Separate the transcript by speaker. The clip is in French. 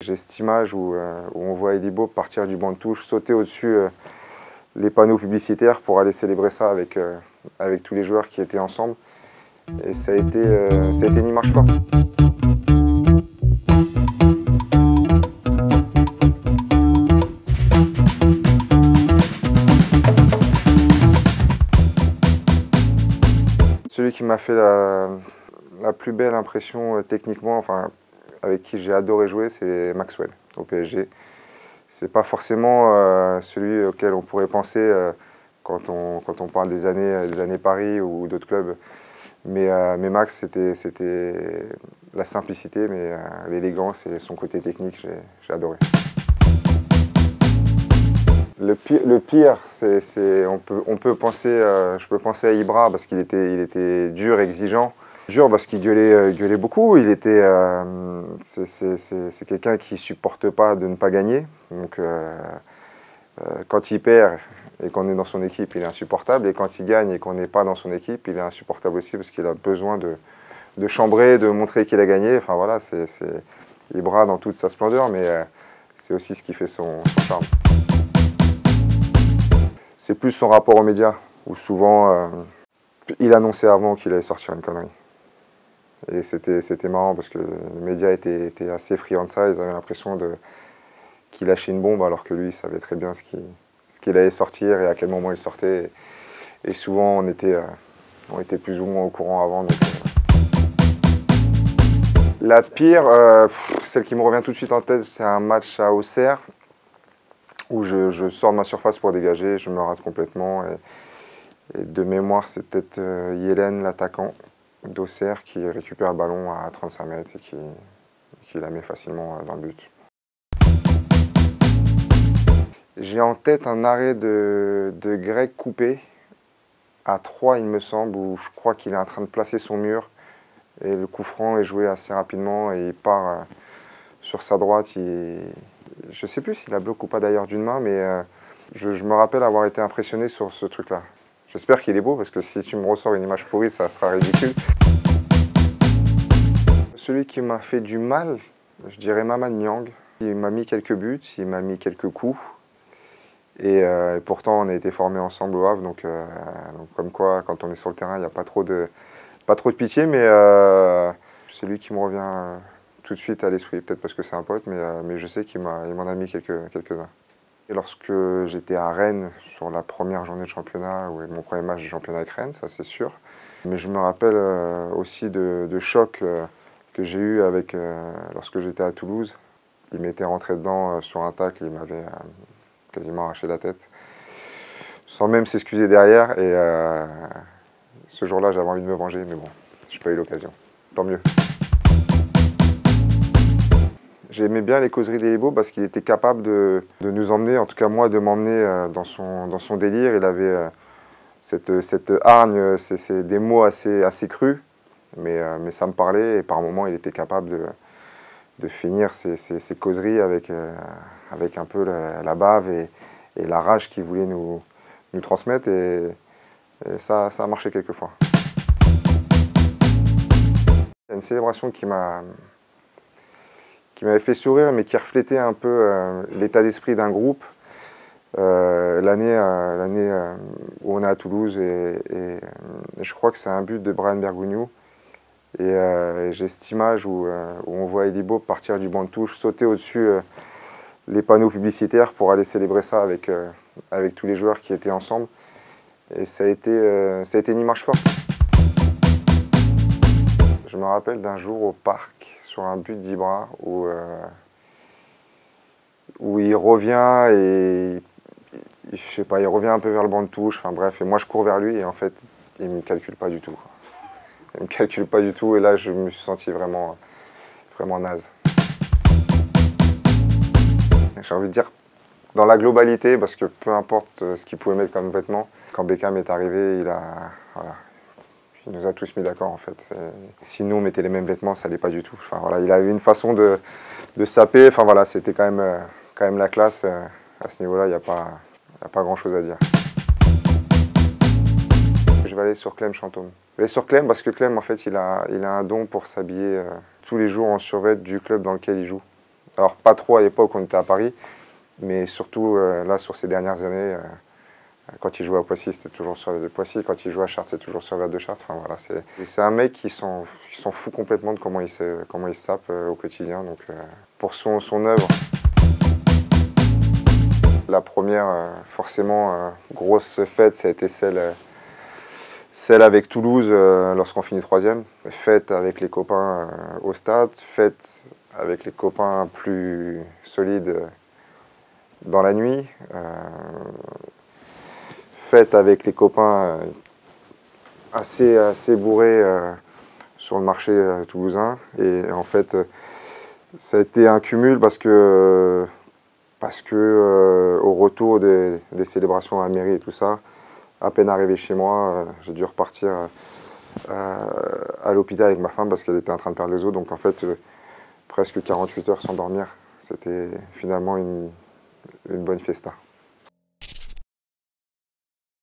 Speaker 1: J'ai cette image où on voit Elie Bob partir du banc de touche, sauter au-dessus les panneaux publicitaires pour aller célébrer ça avec tous les joueurs qui étaient ensemble. Et ça a été une image forte. Celui qui m'a fait la plus belle impression techniquement, enfin, avec qui j'ai adoré jouer, c'est Maxwell au PSG. C'est pas forcément celui auquel on pourrait penser quand on parle des années Paris ou d'autres clubs. Mais Max, c'était la simplicité, mais l'élégance et son côté technique, j'ai adoré. Le pire, on peut penser, je peux penser à Ibra parce qu'il était dur, exigeant. Dur parce qu'il gueulait beaucoup. C'est quelqu'un qui supporte pas de ne pas gagner. Donc quand il perd et qu'on est dans son équipe, il est insupportable. Et quand il gagne et qu'on n'est pas dans son équipe, il est insupportable aussi parce qu'il a besoin de chambrer, de montrer qu'il a gagné. Enfin voilà, c'est Ibra dans toute sa splendeur, mais c'est aussi ce qui fait son charme. C'est plus son rapport aux médias, où souvent il annonçait avant qu'il allait sortir une connerie. Et c'était marrant parce que les médias étaient assez friands de ça, ils avaient l'impression qu'il lâchait une bombe alors que lui il savait très bien ce qu'il allait sortir et à quel moment il sortait. Et souvent on était plus ou moins au courant avant. Donc, La pire, celle qui me revient tout de suite en tête, c'est un match à Auxerre où je sors de ma surface pour dégager, je me rate complètement. Et de mémoire, c'est peut-être Yelen, l'attaquant d'Auxerre, qui récupère le ballon à 35 mètres et qui la met facilement dans le but. J'ai en tête un arrêt de Greg Coupé à 3, il me semble, où je crois qu'il est en train de placer son mur. Et le coup franc est joué assez rapidement et il part sur sa droite. Je ne sais plus s'il a bloqué ou pas d'ailleurs d'une main, mais je me rappelle avoir été impressionné sur ce truc-là. J'espère qu'il est beau, parce que si tu me ressors une image pourrie, ça sera ridicule. Celui qui m'a fait du mal, je dirais Mamad Niang. Il m'a mis quelques buts, il m'a mis quelques coups. Et pourtant, on a été formés ensemble au Havre, donc comme quoi, quand on est sur le terrain, il n'y a pas trop de pitié, mais c'est lui qui me revient tout de suite à l'esprit, peut-être parce que c'est un pote, mais je sais qu'il m'en a mis quelques-uns. Et lorsque j'étais à Rennes, sur la première journée de championnat, ou mon premier match de championnat avec Rennes, ça c'est sûr, mais je me rappelle aussi de chocs que j'ai eu lorsque j'étais à Toulouse. Il m'était rentré dedans sur un tacle, il m'avait quasiment arraché la tête, sans même s'excuser derrière, et ce jour-là j'avais envie de me venger, mais bon, j'ai pas eu l'occasion, tant mieux. J'aimais bien les causeries d'Elie Bob parce qu'il était capable de nous emmener, en tout cas moi, de m'emmener dans son délire. Il avait cette hargne, c'est des mots assez crus, mais ça me parlait et par moments il était capable de finir ses causeries avec un peu la bave et la rage qu'il voulait nous transmettre, et ça a marché quelquefois. Il y a une célébration qui m'avait fait sourire, mais qui reflétait un peu l'état d'esprit d'un groupe. L'année où on est à Toulouse, et je crois que c'est un but de Bryan Bergogneau. Et j'ai cette image où on voit Elie Bob partir du banc de touche, sauter au-dessus les panneaux publicitaires pour aller célébrer ça avec tous les joueurs qui étaient ensemble. Et ça a été une image forte. Je me rappelle d'un jour au parc, sur un but d'Ibra, où il revient et je sais pas, il revient un peu vers le banc de touche, enfin bref, et moi je cours vers lui et en fait il me calcule pas du tout. Il me calcule pas du tout, et là je me suis senti vraiment naze. J'ai envie de dire dans la globalité, parce que peu importe ce qu'il pouvait mettre comme vêtements, quand Beckham est arrivé, il nous a tous mis d'accord en fait. Si nous on mettait les mêmes vêtements, ça allait pas du tout. Enfin, voilà, il a eu une façon de saper. Enfin voilà, c'était quand même la classe. À ce niveau-là, il n'y a pas grand-chose à dire. Je vais aller sur Clem Chantôme. Je vais aller sur Clem parce que Clem, en fait, il a un don pour s'habiller tous les jours en survêt du club dans lequel il joue. Alors pas trop à l'époque, on était à Paris, mais surtout là sur ces dernières années, quand il jouait à Poissy, c'était toujours sur le Poissy, quand il jouait à Chartres, c'est toujours sur le de Chartres. Enfin, voilà, c'est un mec qui s'en fout complètement de comment il se tape au quotidien. Donc, pour son œuvre, la première, forcément, grosse fête, ça a été celle avec Toulouse lorsqu'on finit 3e. Fête avec les copains au stade, fête avec les copains plus solides dans la nuit. Fête avec les copains assez bourrés sur le marché toulousain. Et en fait, ça a été un cumul parce que au retour des célébrations à la mairie et tout ça, à peine arrivé chez moi, j'ai dû repartir à l'hôpital avec ma femme parce qu'elle était en train de perdre les os. Donc en fait, presque 48 heures sans dormir. C'était finalement une bonne fiesta.